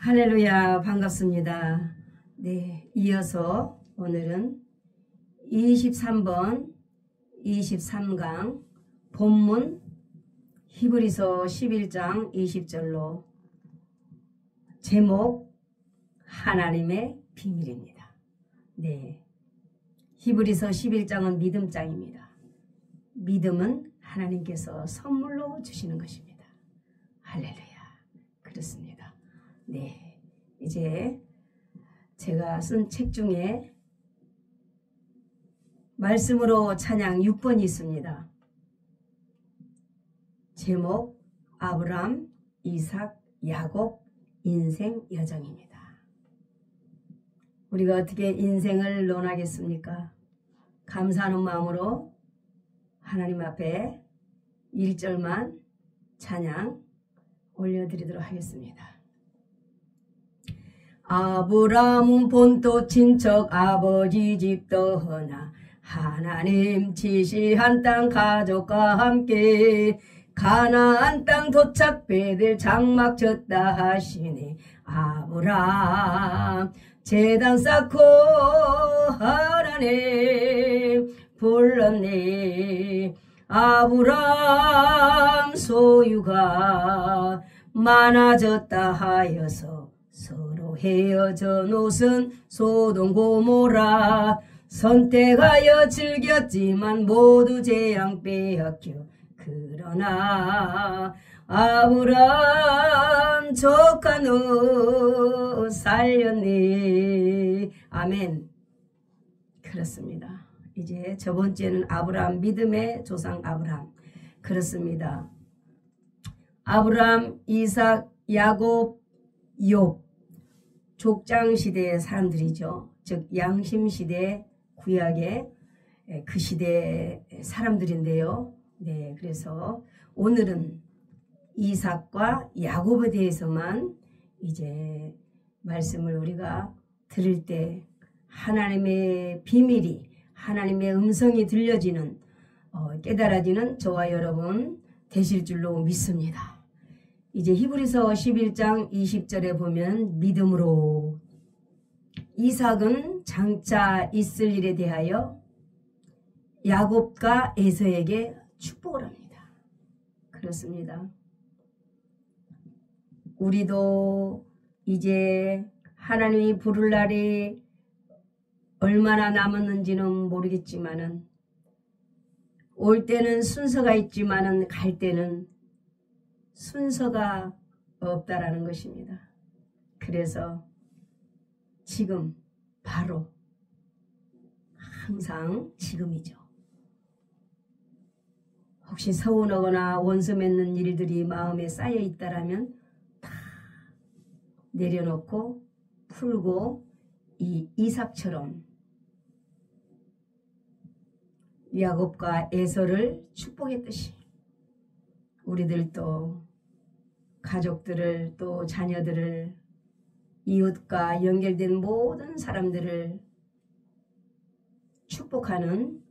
할렐루야, 반갑습니다. 네, 이어서 오늘은 23번 23강 본문 히브리서 11장 20절로 제목 하나님의 비밀입니다. 네, 히브리서 11장은 믿음장입니다. 믿음은 하나님께서 선물로 주시는 것입니다. 할렐루야. 그렇습니다. 네, 이제 제가 쓴 책 중에 말씀으로 찬양 6번이 있습니다. 제목 아브람, 이삭, 야곱 인생 여정입니다. 우리가 어떻게 인생을 논하겠습니까? 감사하는 마음으로 하나님 앞에 1절만 찬양 올려드리도록 하겠습니다. 아브람은 본토 친척 아버지 집 떠나 하나님 지시한 땅 가족과 함께 가나안 땅 도착 베델 장막 쳤다 하시니 아브람 제단 쌓고 하나님 불렀네. 아브람 소유가 많아졌다 하여서 서로 헤어져 노선 소돔 고모라 선택하여 즐겼지만 모두 재앙 빼앗겨 그러나 아브람 조카 너 살렸네. 아멘. 그렇습니다. 이제 저번주에는 아브람 믿음의 조상 아브람 그렇습니다. 아브람, 이삭, 야곱, 욥 족장시대의 사람들이죠. 즉 양심시대 구약의 그 시대 사람들인데요. 네, 그래서 오늘은 이삭과 야곱에 대해서만 이제 말씀을 우리가 들을 때 하나님의 비밀이 하나님의 음성이 들려지는 깨달아지는 저와 여러분 되실 줄로 믿습니다. 이제 히브리서 11장 20절에 보면 믿음으로 이삭은 장차 있을 일에 대하여 야곱과 에서에게 축복을 합니다. 그렇습니다. 우리도 이제 하나님이 부를 날이 얼마나 남았는지는 모르겠지만은 올 때는 순서가 있지만은 갈 때는 순서가 없다라는 것입니다. 그래서 지금 바로 항상 지금이죠. 혹시 서운하거나 원수 맺는 일들이 마음에 쌓여 있다라면 다 내려놓고 풀고 이 이삭처럼 야곱과 에서를 축복했듯이 우리들도 가족들을 또 자녀들을 이웃과 연결된 모든 사람들을 축복하는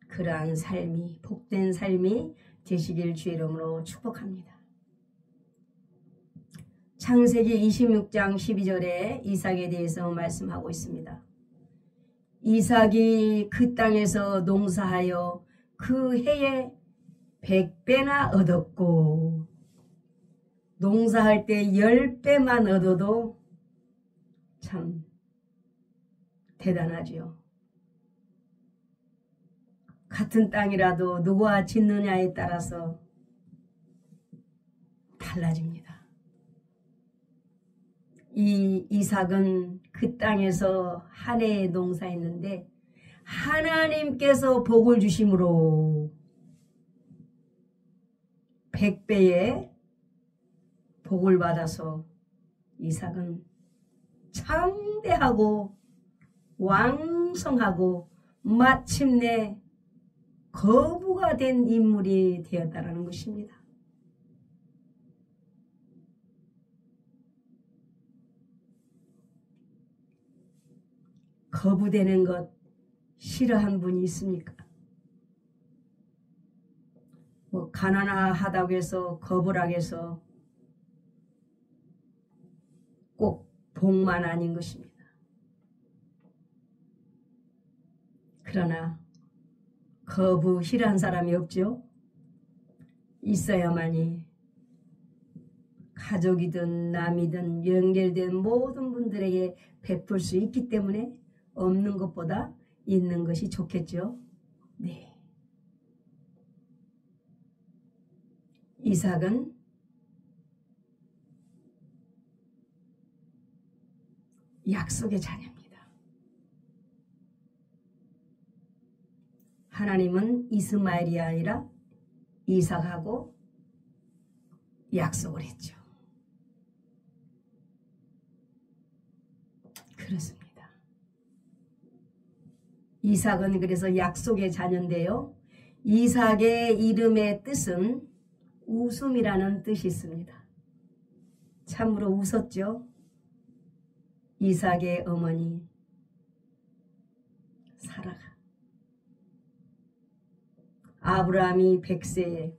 그러한 삶이 복된 삶이 되시길 주의 이름으로 축복합니다. 창세기 26장 12절에 이삭에 대해서 말씀하고 있습니다. 이삭이 그 땅에서 농사하여 그 해에 100배나 얻었고 농사할 때 10배만 얻어도 참 대단하지요. 같은 땅이라도 누가 짓느냐에 따라서 달라집니다. 이 이삭은 그 땅에서 한 해에 농사했는데 하나님께서 복을 주심으로 100배의 복을 받아서 이삭은 창대하고 왕성하고 마침내 거부가 된 인물이 되었다라는 것입니다. 거부되는 것 싫어한 분이 있습니까? 뭐 가난하다고 해서 거부를 해서 꼭 복만 아닌 것입니다. 그러나 거부힐한 사람이 없죠. 있어야만이 가족이든 남이든 연결된 모든 분들에게 베풀 수 있기 때문에 없는 것보다 있는 것이 좋겠죠. 네. 이삭은 약속의 자녀입니다. 하나님은 이스마엘이 아니라 이삭하고 약속을 했죠. 그렇습니다. 이삭은 그래서 약속의 자녀인데요. 이삭의 이름의 뜻은 웃음이라는 뜻이 있습니다. 참으로 웃었죠. 이삭의 어머니 사라가. 아브라함이 100세에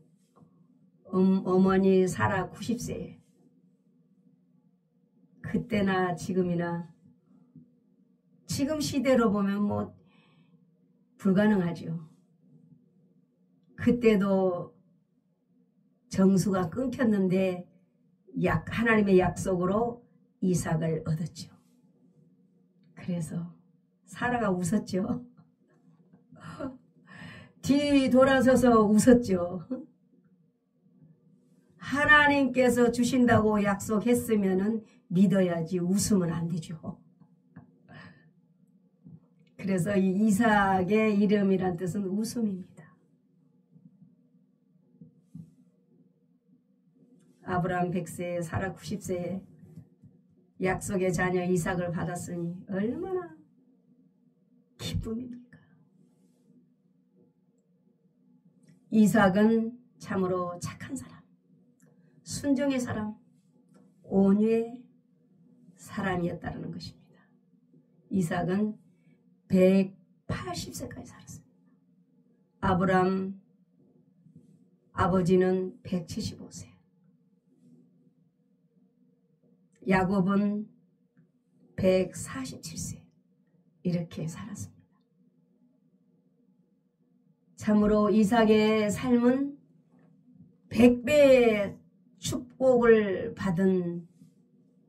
어머니 사라 90세에 그때나 지금이나 지금 시대로 보면 뭐 불가능하죠. 그때도 정수가 끊겼는데 하나님의 약속으로 이삭을 얻었죠. 그래서 사라가 웃었죠. 뒤돌아서서 웃었죠. 하나님께서 주신다고 약속했으면 믿어야지 웃으면 안 되죠. 그래서 이 이삭의 이름이란 뜻은 웃음입니다. 아브라함 100세에 사라 90세에 약속의 자녀 이삭을 받았으니 얼마나 기쁨입니까? 이삭은 참으로 착한 사람, 순종의 사람, 온유의 사람이었다는 것입니다. 이삭은 180세까지 살았습니다. 아브라함 아버지는 175세, 야곱은 147세 이렇게 살았습니다. 참으로 이삭의 삶은 100배의 축복을 받은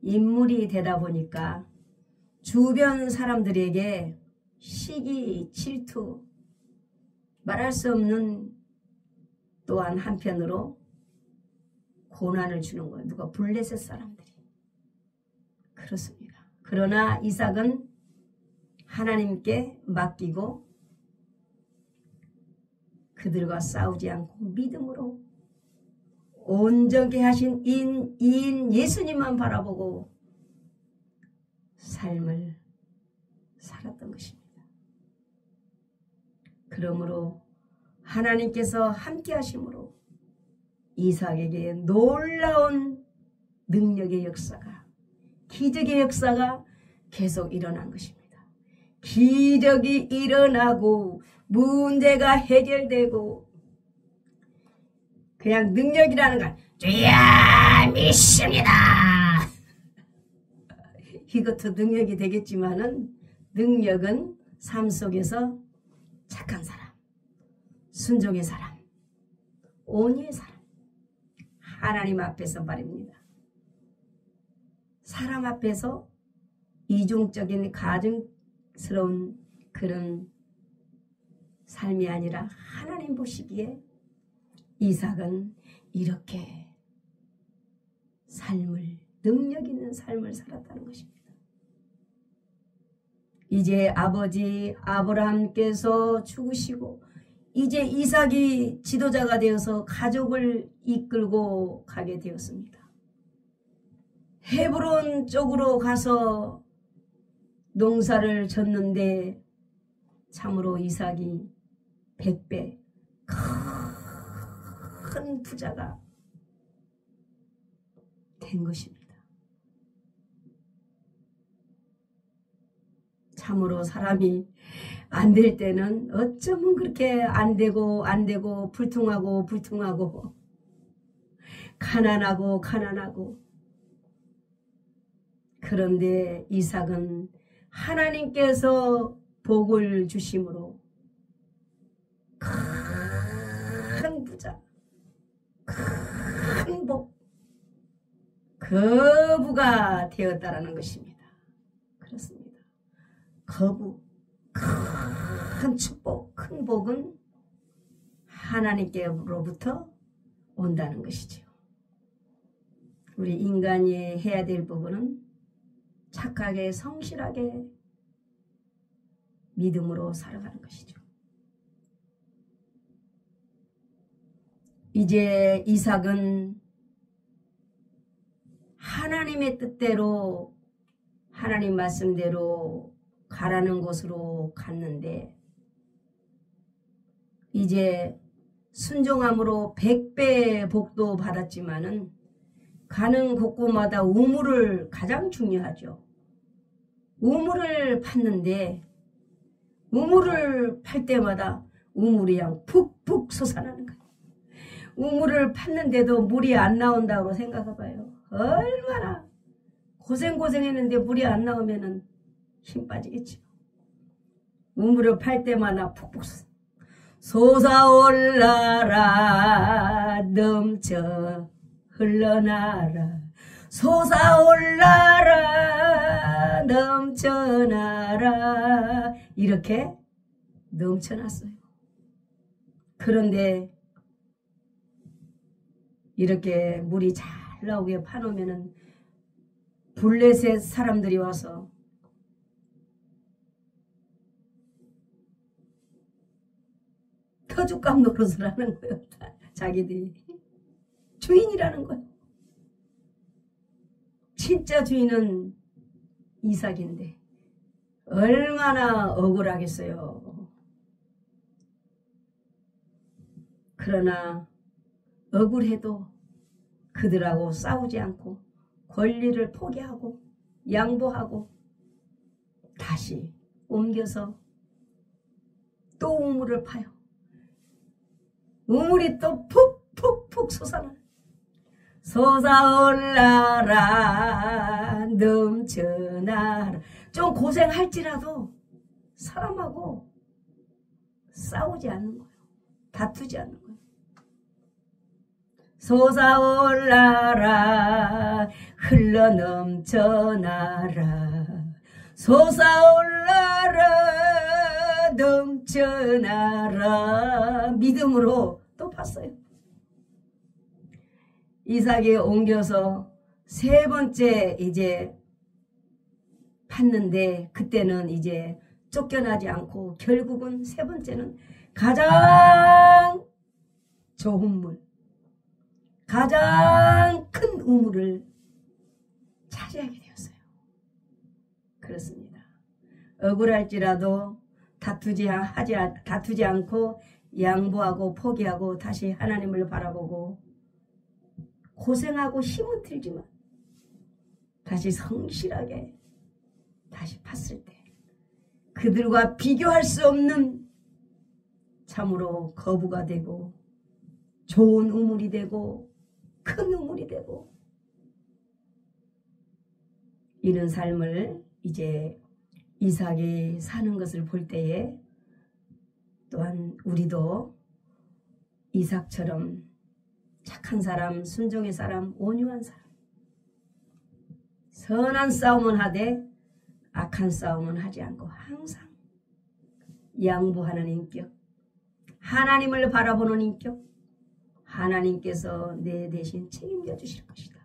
인물이 되다 보니까 주변 사람들에게 시기, 질투, 말할 수 없는 또한 한편으로 고난을 주는 거예요. 누가 블레셋 사람들이. 그렇습니다. 그러나 이삭은 하나님께 맡기고 그들과 싸우지 않고 믿음으로 온전케 하신 이인 예수님만 바라보고 삶을 살았던 것입니다. 그러므로 하나님께서 함께 하심으로 이삭에게 놀라운 능력의 역사가, 기적의 역사가 계속 일어난 것입니다. 기적이 일어나고 문제가 해결되고 그냥 능력이라는 건 주야 믿습니다. 이것도 능력이 되겠지만은 능력은 삶 속에서 착한 사람, 순종의 사람, 온유의 사람, 하나님 앞에서 말입니다. 사람 앞에서 이중적인 가증스러운 그런 삶이 아니라 하나님 보시기에 이삭은 이렇게 삶을, 능력 있는 삶을 살았다는 것입니다. 이제 아버지 아브라함께서 죽으시고 이제 이삭이 지도자가 되어서 가족을 이끌고 가게 되었습니다. 헤브론 쪽으로 가서 농사를 졌는데 참으로 이삭이 100배 큰 부자가 된 것입니다. 참으로 사람이 안 될 때는 어쩌면 그렇게 안 되고 불퉁하고 가난하고 그런데 이삭은 하나님께서 복을 주심으로 큰 부자, 큰 복, 거부가 되었다라는 것입니다. 그렇습니다. 거부, 큰 축복, 큰 복은 하나님께로부터 온다는 것이죠. 우리 인간이 해야 될 부분은 착하게 성실하게 믿음으로 살아가는 것이죠. 이제 이삭은 하나님의 뜻대로 하나님 말씀대로 가라는 곳으로 갔는데 이제 순종함으로 100배 복도 받았지만은 가는 곳곳마다 우물을 가장 중요하죠. 우물을 팠는데 우물을 팔 때마다 우물이 그냥 푹푹 솟아나는 거예요. 우물을 팠는데도 물이 안 나온다고 생각해봐요. 얼마나 고생했는데 물이 안 나오면은 힘 빠지겠죠. 우물을 팔 때마다 푹푹 솟아올라라 넘쳐 흘러나라 솟아올라라 넘쳐나라 이렇게 넘쳐났어요. 그런데 이렇게 물이 잘 나오게 파놓으면은 블레셋 사람들이 와서 터줏감 노릇을 하는 거예요. 자기들이 주인이라는 거예요. 진짜 주인은 이삭인데 얼마나 억울하겠어요. 그러나 억울해도 그들하고 싸우지 않고 권리를 포기하고 양보하고 다시 옮겨서 또 우물을 파요. 우물이 또 푹푹푹 솟아나. 솟아올라라 넘쳐나라. 좀 고생할지라도 사람하고 싸우지 않는 거예요. 다투지 않는 거예요. 솟아올라라 흘러넘쳐나라 솟아올라라 넘쳐나라 믿음으로 또 팠어요. 이삭이 옮겨서 세 번째 이제 팠는데 그때는 이제 쫓겨나지 않고 결국은 세 번째는 가장 좋은 물 가장 큰 우물을 차지하게 되었어요. 그렇습니다. 억울할지라도 다투지 않고 양보하고 포기하고 다시 하나님을 바라보고 고생하고 힘은 들지만 다시 성실하게 다시 팠을 때 그들과 비교할 수 없는 참으로 거부가 되고 좋은 우물이 되고 큰 우물이 되고 이런 삶을 이제 이삭이 사는 것을 볼 때에 또한 우리도 이삭처럼 착한 사람, 순종의 사람, 온유한 사람 선한 싸움은 하되 악한 싸움은 하지 않고 항상 양보하는 인격 하나님을 바라보는 인격 하나님께서 내 대신 책임져 주실 것이다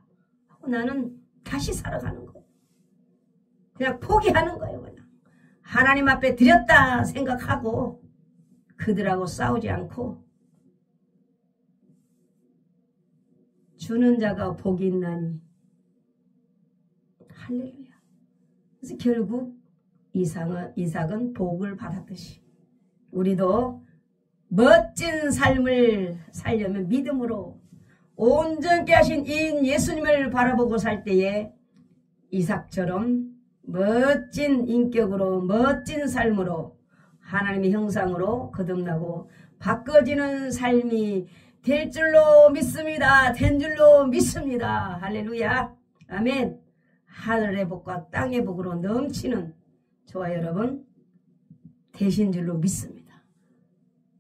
하고 나는 다시 살아가는 거예요. 그냥 포기하는 거예요. 그냥 하나님 앞에 드렸다 생각하고 그들하고 싸우지 않고 주는 자가 복이 있나니 할렐루야. 그래서 결국 이삭은 복을 받았듯이 우리도 멋진 삶을 살려면 믿음으로 온전케 하신 인 예수님을 바라보고 살 때에 이삭처럼 멋진 인격으로 멋진 삶으로 하나님의 형상으로 거듭나고 바꿔지는 삶이 될 줄로 믿습니다. 된 줄로 믿습니다. 할렐루야. 아멘. 하늘의 복과 땅의 복으로 넘치는 저와 여러분 되신 줄로 믿습니다.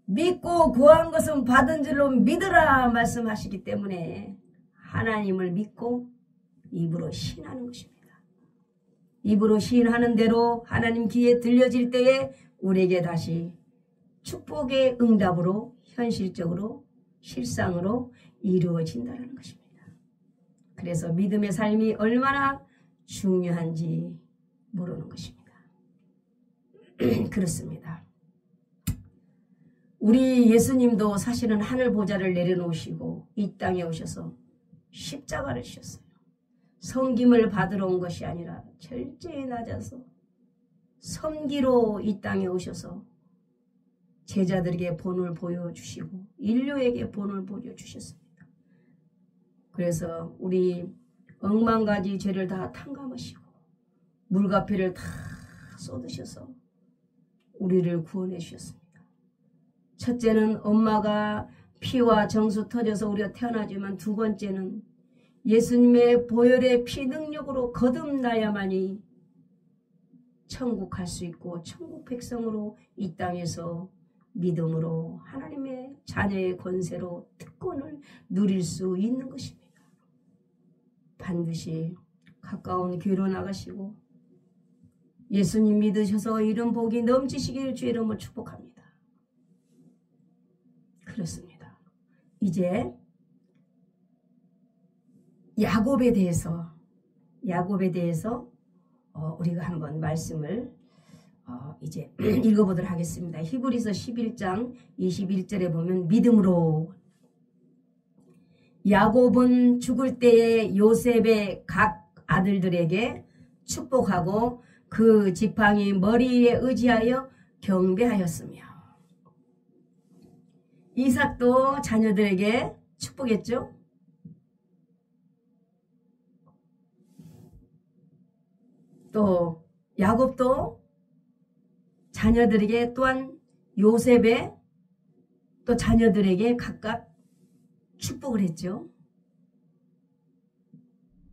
믿고 구한 것은 받은 줄로 믿으라 말씀하시기 때문에 하나님을 믿고 입으로 시인하는 것입니다. 입으로 시인하는 대로 하나님 귀에 들려질 때에 우리에게 다시 축복의 응답으로 현실적으로 실상으로 이루어진다는 것입니다. 그래서 믿음의 삶이 얼마나 중요한지 모르는 것입니다. 그렇습니다. 우리 예수님도 사실은 하늘 보좌를 내려놓으시고 이 땅에 오셔서 십자가를 지셨어요. 섬김을 받으러 온 것이 아니라 철저히 낮아서 섬기로 이 땅에 오셔서 제자들에게 본을 보여주시고 인류에게 본을 보여주셨습니다. 그래서 우리 억만가지 죄를 다 탕감하시고 물과피를 다 쏟으셔서 우리를 구원해 주셨습니다. 첫째는 엄마가 피와 정수 터져서 우리가 태어나지만 두 번째는 예수님의 보혈의 피 능력으로 거듭나야만이 천국 갈 수 있고 천국 백성으로 이 땅에서 믿음으로 하나님의 자녀의 권세로 특권을 누릴 수 있는 것입니다. 반드시 가까운 교회로 나가시고 예수님 믿으셔서 이런 복이 넘치시길 주의 이름으로 축복합니다. 그렇습니다. 이제 야곱에 대해서 우리가 한번 말씀을 이제 읽어보도록 하겠습니다. 히브리서 11장 21절에 보면 믿음으로 야곱은 죽을 때에 요셉의 각 아들들에게 축복하고 그 지팡이 머리에 의지하여 경배하였으며 이삭도 자녀들에게 축복했죠. 또 야곱도 자녀들에게 또한 요셉의 또 자녀들에게 각각 축복을 했죠.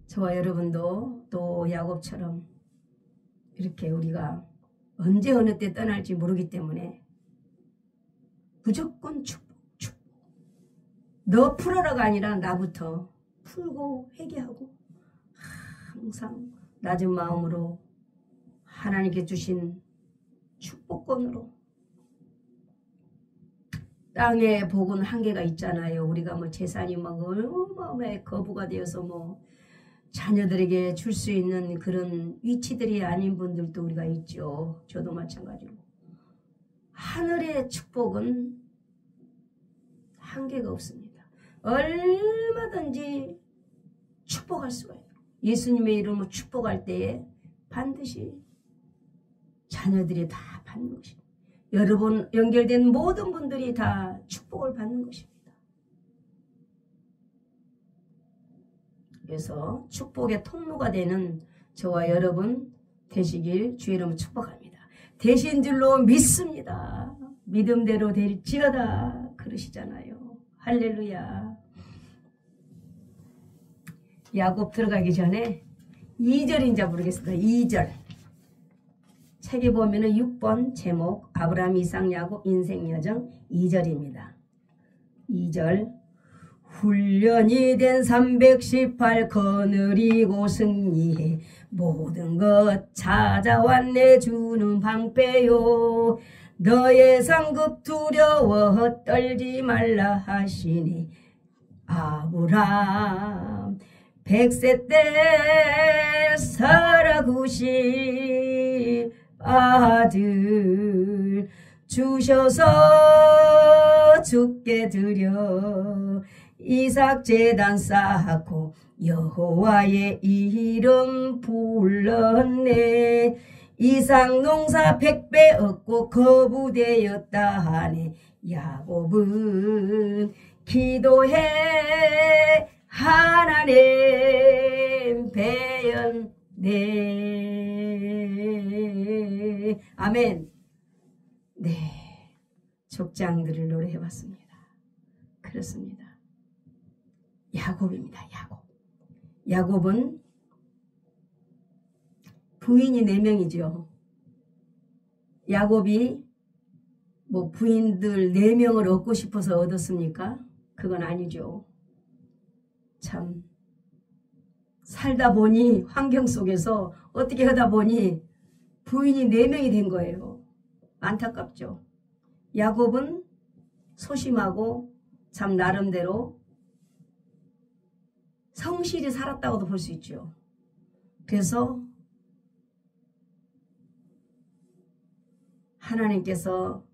저와 여러분도 또 야곱처럼 이렇게 우리가 언제 어느 때 떠날지 모르기 때문에 무조건 축복. 너 풀어라가 아니라 나부터 풀고 회개하고 항상 낮은 마음으로 하나님께 주신 축복권으로 땅의 복은 한계가 있잖아요. 우리가 뭐 재산이 막 어마어마하게 거부가 되어서 뭐 자녀들에게 줄 수 있는 그런 위치들이 아닌 분들도 우리가 있죠. 저도 마찬가지로. 하늘의 축복은 한계가 없습니다. 얼마든지 축복할 수가 있어요. 예수님의 이름으로 축복할 때에 반드시 자녀들이 다 받는 것입니다. 여러분 연결된 모든 분들이 다 축복을 받는 것입니다. 그래서 축복의 통로가 되는 저와 여러분 되시길 주의 이름으로 축복합니다. 되신 줄로 믿습니다. 믿음대로 될지어다 그러시잖아요. 할렐루야. 야곱 들어가기 전에 2절인지 모르겠습니다. 2절. 책에 보면은 6번 제목 아브라함 이삭 야곱 인생여정 2절입니다. 2절. 훈련이 된 318 거느리고 승리해 모든 것 찾아왔네 주는 방패요. 너의 상급 두려워 떨지 말라 하시니 아브람 100세 때 사라 90 아들 주셔서 주께 드려 이삭 제단 쌓고 여호와의 이름 불렀네. 이삭 농사 100배 얻고 거부되었다 하네. 야곱은 기도해 하나님 배였네. 아멘. 네, 족장들을 노래해봤습니다. 그렇습니다. 야곱입니다. 야곱. 야곱은 부인이 4명이죠. 야곱이 뭐 부인들 4명을 얻고 싶어서 얻었습니까? 그건 아니죠. 참 살다 보니 환경 속에서 어떻게 하다 보니 부인이 4명이 된 거예요. 안타깝죠. 야곱은 소심하고 참 나름대로 성실히 살았다고도 볼 수 있죠. 그래서 하나님께서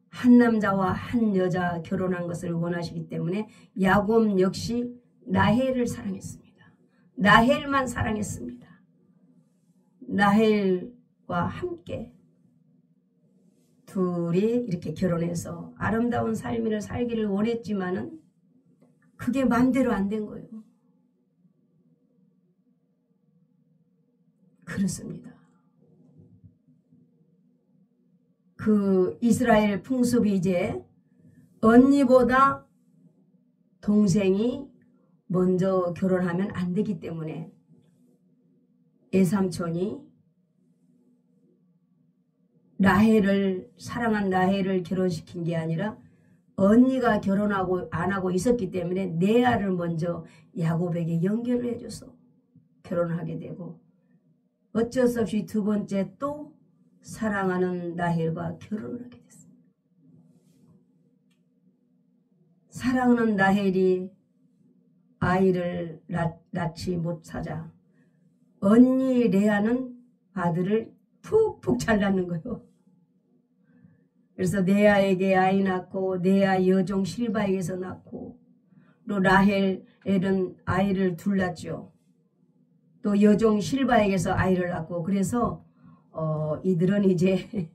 한 남자와 한 여자 결혼한 것을 원하시기 때문에 야곱 역시 라헬을 사랑했습니다. 라헬만 사랑했습니다. 라헬과 함께 둘이 이렇게 결혼해서 아름다운 삶을 살기를 원했지만은 그게 마음대로 안 된 거예요. 그렇습니다. 그 이스라엘 풍습이 이제 언니보다 동생이 먼저 결혼하면 안 되기 때문에 외삼촌이 라헬을 사랑한 라헬을 결혼시킨 게 아니라 언니가 결혼하고 안 하고 있었기 때문에 레아를 먼저 야곱에게 연결을 해줘서 결혼을 하게 되고 어쩔 수 없이 두 번째 또 사랑하는 라헬과 결혼을 하게 됐습니다. 사랑하는 라헬이 아이를 낳지 못하자 언니 레아는 아들을 푹푹 잘 낳는 거예요. 그래서 레아에게 아이 낳고 레아 여종 실바에게서 낳고 또 라헬은 아이를 둘 낳죠. 또 여종 실바에게서 아이를 낳고 그래서 이들은 이제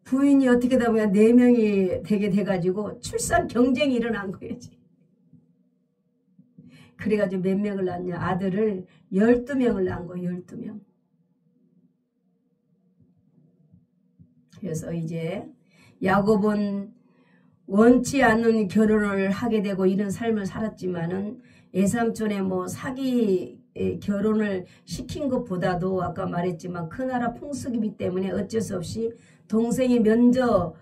부인이 어떻게 되다 보면 4명이 되게 돼가지고 출산 경쟁이 일어난 거지. 그래가지고 몇 명을 낳냐. 아들을 12명을 낳은 거예요. 12명. 그래서 이제 야곱은 원치 않는 결혼을 하게 되고 이런 삶을 살았지만은 외삼촌의 뭐 사기 결혼을 시킨 것보다도 아까 말했지만 그 나라 풍습이기 때문에 어쩔 수 없이 동생이 먼저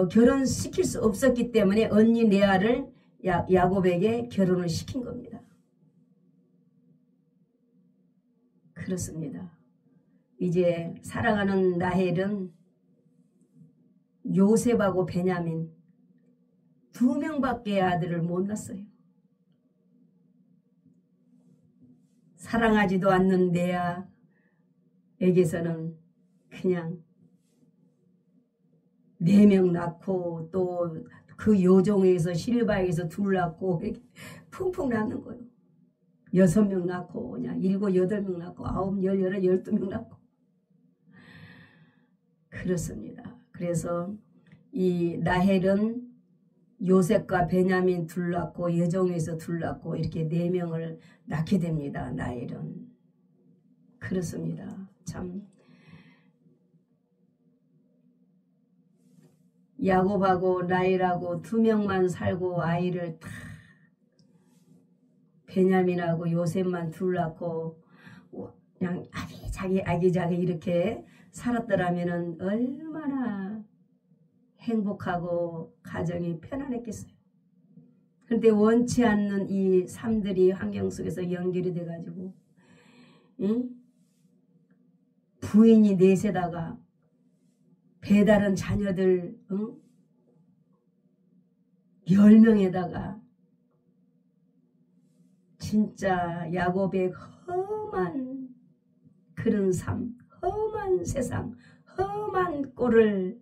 결혼시킬 수 없었기 때문에 언니 레아를 야곱에게 결혼을 시킨 겁니다. 그렇습니다. 이제 사랑하는 라헬은 요셉하고 베냐민 2명밖에 아들을 못 낳았어요. 사랑하지도 않는 레아에게서는 그냥 4명 낳고 또 그 요종에서 실바에게서 2 낳고 이렇게 풍풍 낳는 거예요. 6명 낳고 그냥 7, 8명 낳고 9, 10, 12명 낳고 그렇습니다. 그래서 이 라헬은 요셉과 베냐민 2 낳고 여종에서 2 낳고 이렇게 4명을 낳게 됩니다. 라헬은 그렇습니다. 참 야곱하고 라헬하고 2명만 살고 아이를 다 베냐민하고 요셉만 2 낳고 그냥 아기자기 이렇게 살았더라면 얼마나 행복하고 가정이 편안했겠어요. 그런데 원치 않는 이 삶들이 환경 속에서 연결이 돼가지고 부인이 넷에다가 배다른 자녀들 10명에다가 진짜 야곱의 험한 그런 삶, 험한 세상, 험한 꼴을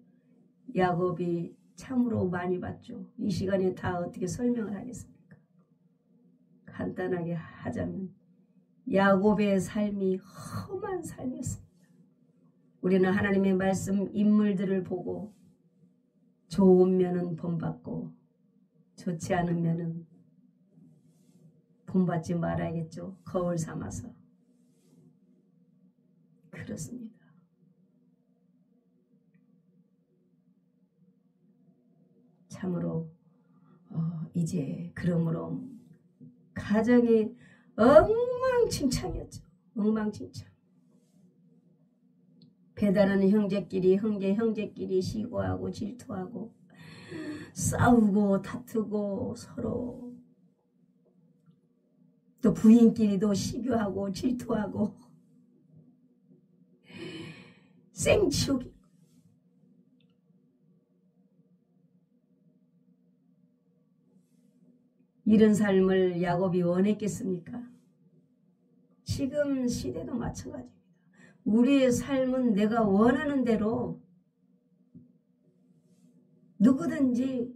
야곱이 참으로 많이 봤죠. 이 시간에 다 어떻게 설명을 하겠습니까? 간단하게 하자면 야곱의 삶이 험한 삶이었습니다. 우리는 하나님의 말씀 인물들을 보고 좋은 면은 본받고 좋지 않은 면은 본받지 말아야겠죠. 거울 삼아서. 그렇습니다. 참으로 이제 그러므로 가정이 엉망진창이었죠. 엉망진창. 배다른 형제끼리 시고하고 질투하고 싸우고 다투고 서로 또 부인끼리도 시교하고 질투하고 생치욕이. 이런 삶을 야곱이 원했겠습니까? 지금 시대도 마찬가지입니다. 우리의 삶은 내가 원하는 대로 누구든지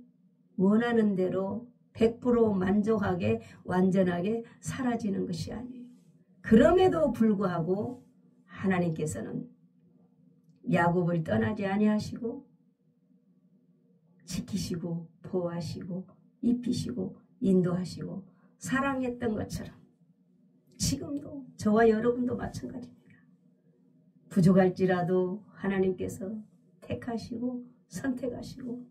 원하는 대로 100% 만족하게 완전하게 사라지는 것이 아니에요. 그럼에도 불구하고 하나님께서는 야곱을 떠나지 아니하시고 지키시고 보호하시고 입히시고 인도하시고 사랑했던 것처럼 지금도 저와 여러분도 마찬가지입니다. 부족할지라도 하나님께서 택하시고 선택하시고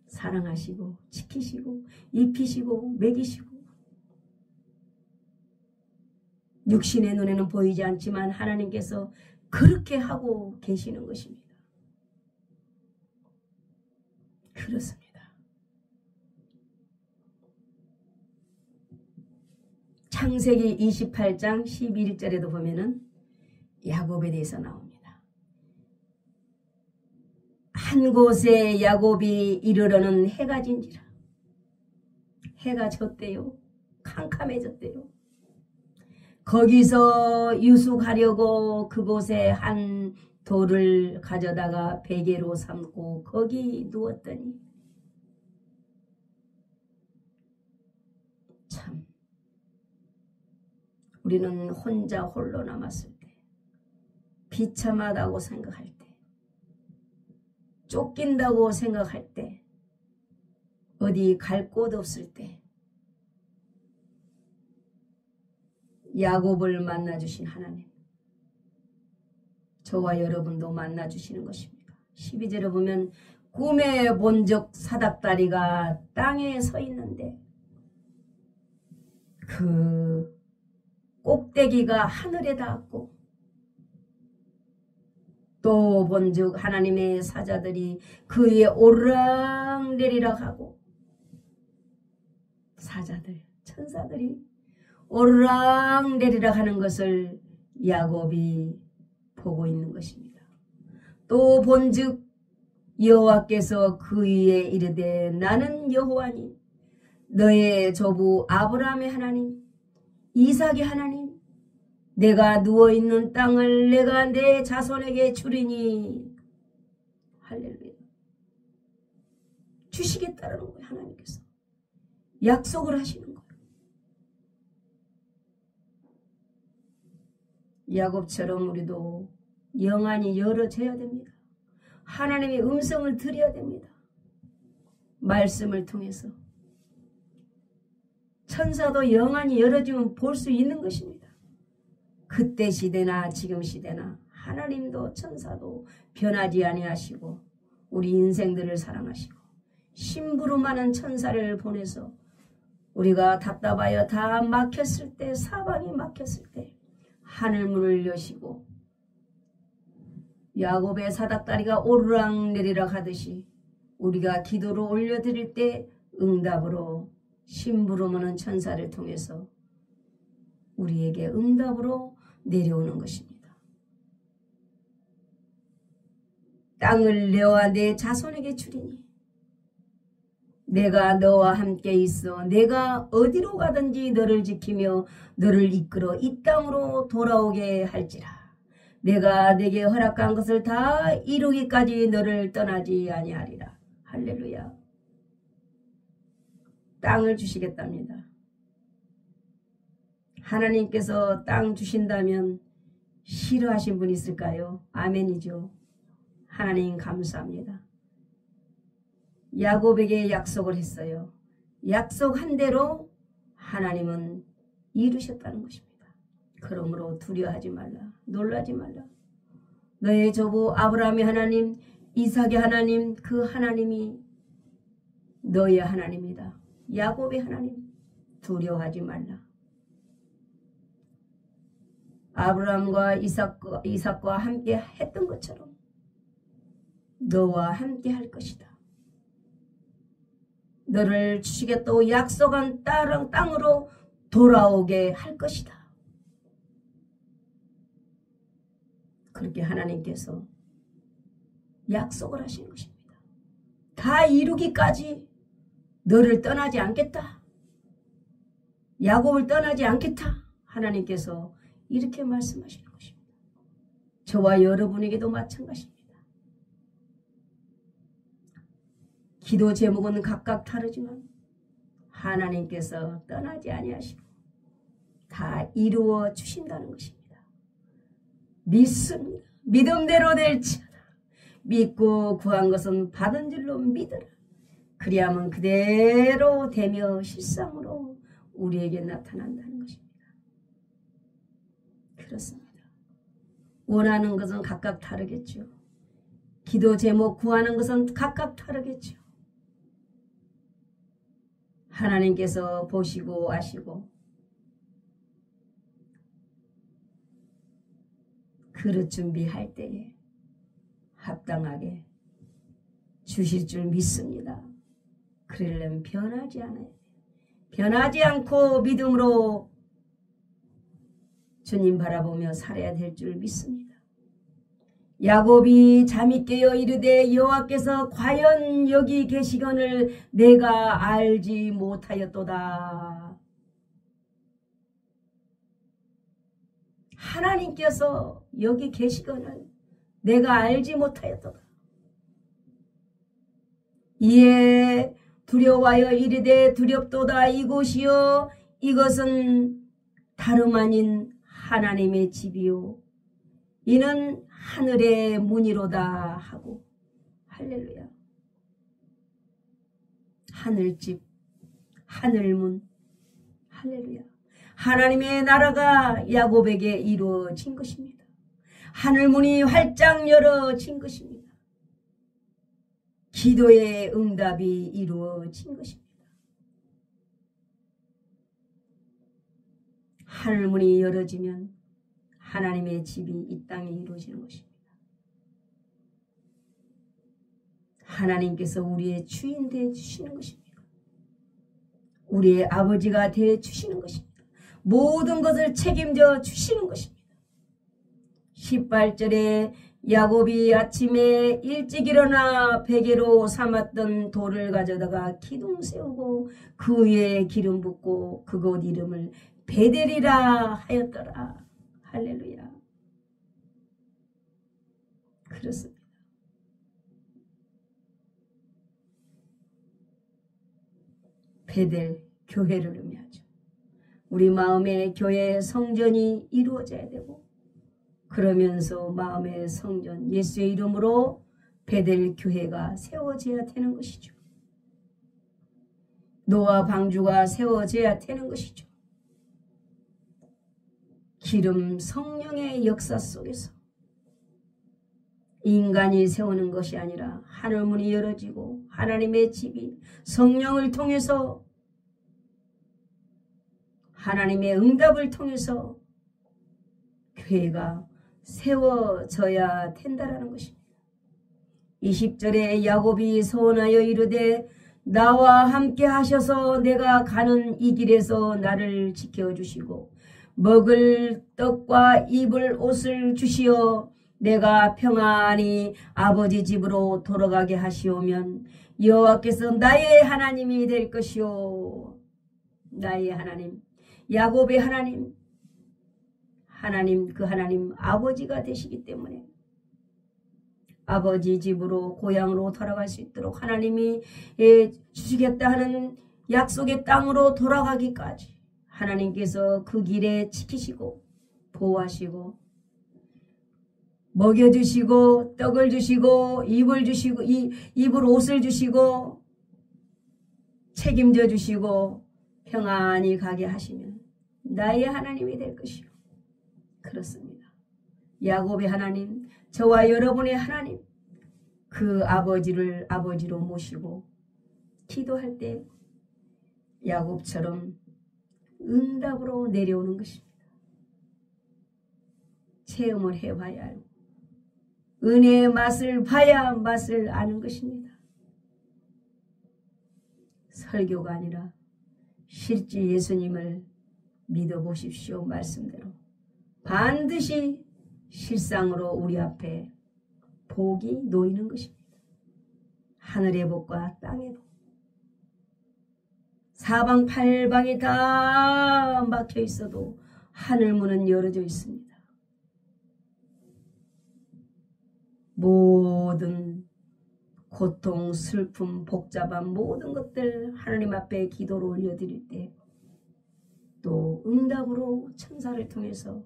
사랑하시고 지키시고 입히시고 먹이시고 육신의 눈에는 보이지 않지만 하나님께서 그렇게 하고 계시는 것입니다. 그렇습니다. 창세기 28장 11절에도 보면은 야곱에 대해서 나옵니다. 한 곳에 야곱이 이르러는 해가 진지라. 해가 졌대요. 캄캄해졌대요. 거기서 유숙하려고 그곳에 한 돌을 가져다가 베개로 삼고 거기 누웠더니 참 우리는 혼자 홀로 남았을 때 비참하다고 생각할 때 쫓긴다고 생각할 때 어디 갈 곳 없을 때 야곱을 만나주신 하나님 저와 여러분도 만나주시는 것입니다. 12절에 보면 꿈에 본적 사닥다리가 땅에 서 있는데 그 꼭대기가 하늘에 닿았고 또 본즉 하나님의 사자들이 그 위에 오르락내리락 하고 사자들 천사들이 오르락내리락 하는 것을 야곱이 보고 있는 것입니다. 또 본즉 여호와께서 그 위에 이르되 나는 여호와니 너의 조부 아브라함의 하나님 이삭의 하나님 내가 누워있는 땅을 내가 내 자손에게 주리니 할렐루야. 주시겠다는 거예요. 하나님께서 약속을 하시는 거예요. 야곱처럼 우리도 영안이 열어져야 됩니다. 하나님의 음성을 들어야 됩니다. 말씀을 통해서 천사도 영안이 열어지면 볼 수 있는 것입니다. 그때 시대나 지금 시대나 하나님도 천사도 변하지 아니하시고 우리 인생들을 사랑하시고 심부름하는 천사를 보내서 우리가 답답하여 다 막혔을 때 사방이 막혔을 때 하늘문을 여시고 야곱의 사닥다리가 오르락내리락 하듯이 우리가 기도를 올려드릴 때 응답으로 심부름하는 천사를 통해서 우리에게 응답으로 내려오는 것입니다. 땅을 너와 내 자손에게 주리니 내가 너와 함께 있어 내가 어디로 가든지 너를 지키며 너를 이끌어 이 땅으로 돌아오게 할지라. 내가 내게 허락한 것을 다 이루기까지 너를 떠나지 아니하리라. 할렐루야. 땅을 주시겠답니다. 하나님께서 땅 주신다면 싫어하신 분 있을까요? 아멘이죠. 하나님 감사합니다. 야곱에게 약속을 했어요. 약속한 대로 하나님은 이루셨다는 것입니다. 그러므로 두려워하지 말라. 놀라지 말라. 너의 조부 아브라함의 하나님, 이삭의 하나님, 그 하나님이 너의 하나님이다. 야곱의 하나님, 두려워하지 말라. 아브라함과 이삭과 함께 했던 것처럼 너와 함께 할 것이다. 너를 주시겠다고 약속한 땅으로 돌아오게 할 것이다. 그렇게 하나님께서 약속을 하신 것입니다. 다 이루기까지 너를 떠나지 않겠다. 야곱을 떠나지 않겠다. 하나님께서 이렇게 말씀하시는 것입니다. 저와 여러분에게도 마찬가지입니다. 기도 제목은 각각 다르지만 하나님께서 떠나지 아니하시고 다 이루어 주신다는 것입니다. 믿습니다. 믿음대로 될지어다. 믿고 구한 것은 받은 줄로 믿으라. 그리하면 그대로 되며 실상으로 우리에게 나타난다는 것입니다. 그렇습니다. 원하는 것은 각각 다르겠죠. 기도 제목 구하는 것은 각각 다르겠죠. 하나님께서 보시고 아시고 그릇 준비할 때에 합당하게 주실 줄 믿습니다. 그러려면 변하지 않아요. 변하지 않고 믿음으로 주님 바라보며 살아야 될 줄 믿습니다. 야곱이 잠이 깨어 이르되 여호와께서 과연 여기 계시거늘 내가 알지 못하였도다. 하나님께서 여기 계시거늘 내가 알지 못하였도다. 이에 두려워하여 이르되 두렵도다. 이곳이요 이것은 다름 아닌 하나님의 집이요 이는 하늘의 문이로다 하고. 할렐루야. 하늘집, 하늘문. 할렐루야. 하나님의 나라가 야곱에게 이루어진 것입니다. 하늘문이 활짝 열어진 것입니다. 기도의 응답이 이루어진 것입니다. 하늘문이 열어지면 하나님의 집이 이 땅에 이루어지는 것입니다. 하나님께서 우리의 주인 되어 주시는 것입니다. 우리의 아버지가 되어 주시는 것입니다. 모든 것을 책임져 주시는 것입니다. 18절에 야곱이 아침에 일찍 일어나 베개로 삼았던 돌을 가져다가 기둥 세우고 그 위에 기름 붓고 그곳 이름을 베델이라 하였더라. 할렐루야. 그렇습니다. 베델, 교회를 의미하죠. 우리 마음의 교회 성전이 이루어져야 되고 그러면서 마음의 성전 예수의 이름으로 베델 교회가 세워져야 되는 것이죠. 노아 방주가 세워져야 되는 것이죠. 기름 성령의 역사 속에서 인간이 세우는 것이 아니라 하늘문이 열어지고 하나님의 집이 성령을 통해서 하나님의 응답을 통해서 교회가 세워져야 된다라는 것입니다. 20절에 야곱이 소원하여 이르되 나와 함께 하셔서 내가 가는 이 길에서 나를 지켜주시고 먹을 떡과 입을 옷을 주시어 내가 평안히 아버지 집으로 돌아가게 하시오면 여호와께서 나의 하나님이 될 것이요. 나의 하나님, 야곱의 하나님, 그 하나님 아버지가 되시기 때문에 아버지 집으로 고향으로 돌아갈 수 있도록 하나님이 주시겠다 하는 약속의 땅으로 돌아가기까지 하나님께서 그 길에 지키시고 보호하시고 먹여주시고 떡을 주시고 입을 주시고 입을 옷을 주시고 책임져 주시고 평안히 가게 하시면 나의 하나님이 될 것이요. 그렇습니다. 야곱의 하나님, 저와 여러분의 하나님, 그 아버지를 아버지로 모시고 기도할 때 야곱처럼 응답으로 내려오는 것입니다. 체험을 해봐야 알고 은혜의 맛을 봐야 맛을 아는 것입니다. 설교가 아니라 실제 예수님을 믿어보십시오. 말씀대로 반드시 실상으로 우리 앞에 복이 놓이는 것입니다. 하늘의 복과 땅의 복. 사방팔방이 다 막혀 있어도 하늘문은 열어져 있습니다. 모든 고통, 슬픔, 복잡한 모든 것들 하나님 앞에 기도로 올려드릴 때 또 응답으로 천사를 통해서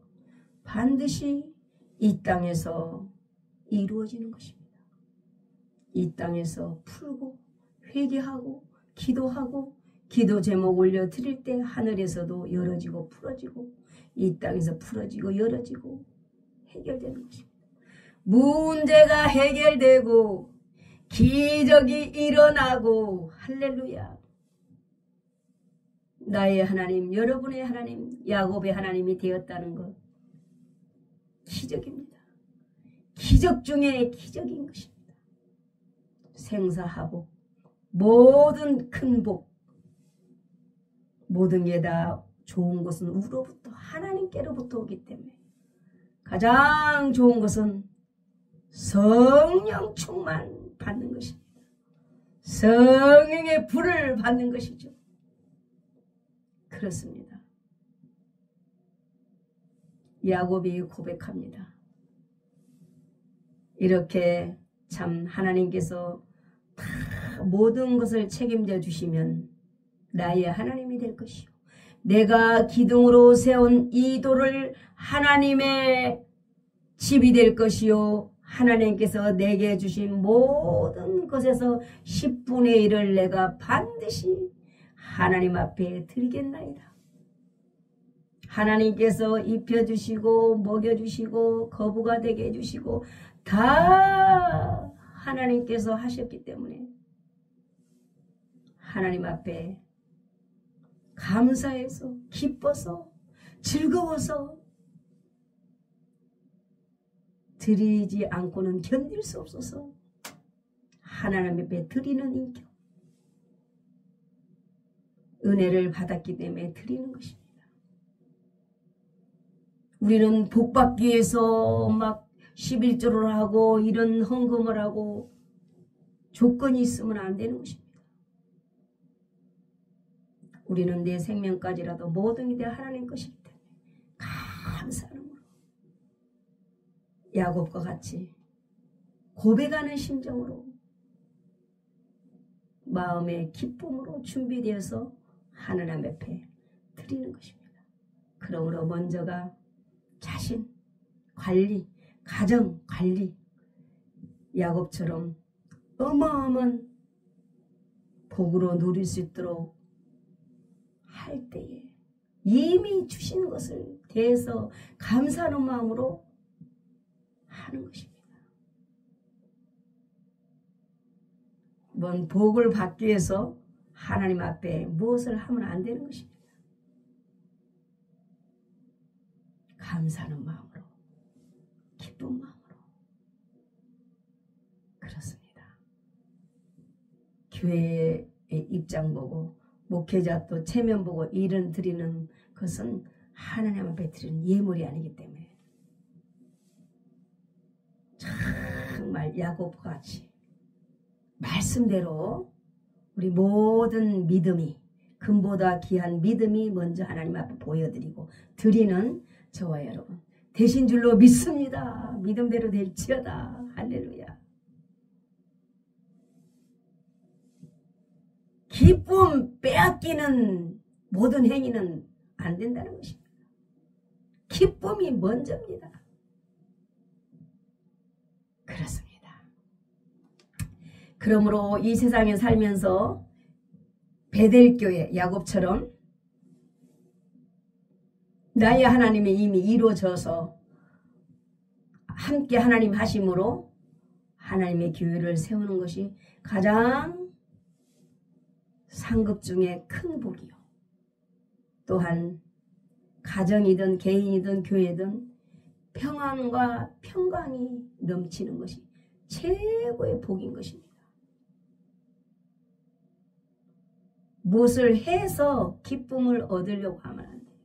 반드시 이 땅에서 이루어지는 것입니다. 이 땅에서 풀고 회개하고 기도하고 기도 제목 올려드릴 때 하늘에서도 열어지고 풀어지고 이 땅에서 풀어지고 열어지고 해결되는 것입니다. 문제가 해결되고 기적이 일어나고 할렐루야. 나의 하나님, 여러분의 하나님, 야곱의 하나님이 되었다는 것 기적입니다. 기적 중에 기적인 것입니다. 생사하복, 모든 큰 복, 모든 게 다 좋은 것은 우로부터 하나님께로부터 오기 때문에 가장 좋은 것은 성령 충만 받는 것입니다. 성령의 불을 받는 것이죠. 그렇습니다. 야곱이 고백합니다. 이렇게 참 하나님께서 다 모든 것을 책임져 주시면 나의 하나님이 될 것이요. 내가 기둥으로 세운 이 돌을 하나님의 집이 될 것이요. 하나님께서 내게 주신 모든 것에서 10분의 1을 내가 반드시 하나님 앞에 드리겠나이다. 하나님께서 입혀주시고 먹여주시고 거부가 되게 해주시고 다 하나님께서 하셨기 때문에 하나님 앞에 감사해서 기뻐서 즐거워서 드리지 않고는 견딜 수 없어서 하나님 앞에 드리는 인격, 은혜를 받았기 때문에 드리는 것입니다. 우리는 복 받기 위해서 막 11조를 하고 이런 헌금을 하고 조건이 있으면 안 되는 것입니다. 우리는 내 생명까지라도 모든 게 다 하나님 것이기 때문에 감사함으로 야곱과 같이 고백하는 심정으로 마음의 기쁨으로 준비되어서 하나님 앞에 드리는 것입니다. 그러므로 먼저가 자신, 관리, 가정 관리, 야곱처럼 어마어마한 복으로 누릴 수 있도록 할 때에 이미 주신 것을 대해서 감사하는 마음으로 하는 것입니다. 뭔 복을 받기 위해서 하나님 앞에 무엇을 하면 안 되는 것입니다. 감사하는 마음으로, 기쁜 마음으로. 그렇습니다. 교회의 입장 보고 목회자 또 체면 보고 일은 드리는 것은 하나님 앞에 드리는 예물이 아니기 때문에 정말 야곱과 같이 말씀대로 우리 모든 믿음이 금보다 귀한 믿음이 먼저 하나님 앞에 보여드리고 드리는 저와 여러분 되신 줄로 믿습니다. 믿음대로 될지어다. 할렐루야. 기쁨 빼앗기는 모든 행위는 안 된다는 것입니다. 기쁨이 먼저입니다. 그렇습니다. 그러므로 이 세상에 살면서 베델교회 야곱처럼 나의 하나님이 이미 이루어져서 함께 하나님 하심으로 하나님의 교회를 세우는 것이 가장 상급 중에 큰 복이요. 또한 가정이든 개인이든 교회든 평안과 평강이 넘치는 것이 최고의 복인 것입니다. 무엇을 해서 기쁨을 얻으려고 하면 안 돼요.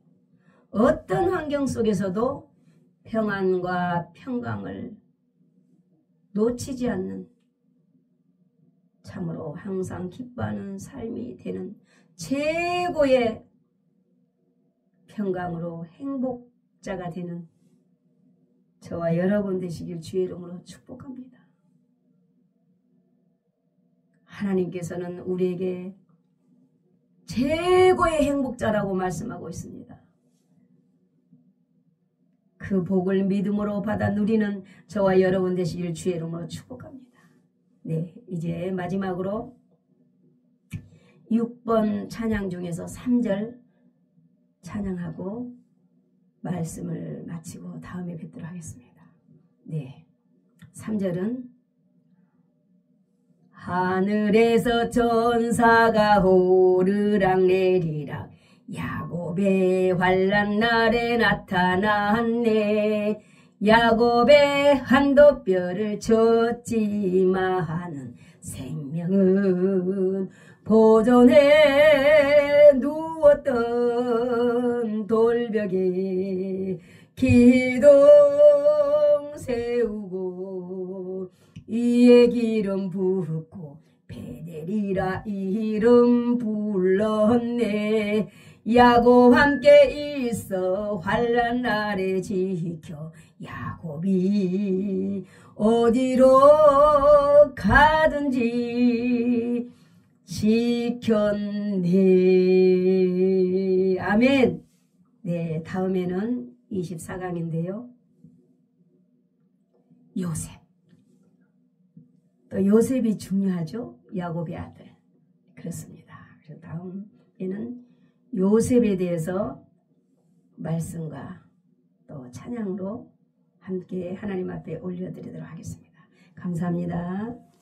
어떤 환경 속에서도 평안과 평강을 놓치지 않는 참으로 항상 기뻐하는 삶이 되는 최고의 평강으로 행복자가 되는 저와 여러분 되시길 주의 이름으로 축복합니다. 하나님께서는 우리에게 최고의 행복자라고 말씀하고 있습니다. 그 복을 믿음으로 받아 누리는 저와 여러분 되시길 주의 이름으로 축복합니다. 네, 이제 마지막으로 6번 찬양 중에서 3절 찬양하고 말씀을 마치고 다음에 뵙도록 하겠습니다. 네, 3절은 하늘에서 천사가 오르락 내리락 야곱의 환난 날에 나타났네. 야곱의 한돛뼈를 쳤지만은 생명은 보존해 누웠던 돌벽에 기둥 세우고 이에 기름 붓고 베델이라 이름 불렀네. 야곱 함께 있어 환난 날에 지켜 야곱이 어디로 가든지 지켰네. 아멘. 네, 다음에는 24강인데요. 요셉. 또 요셉이 중요하죠. 야곱의 아들. 그렇습니다. 그래서 다음에는 요셉에 대해서 말씀과 또 찬양으로 함께 하나님 앞에 올려드리도록 하겠습니다. 감사합니다.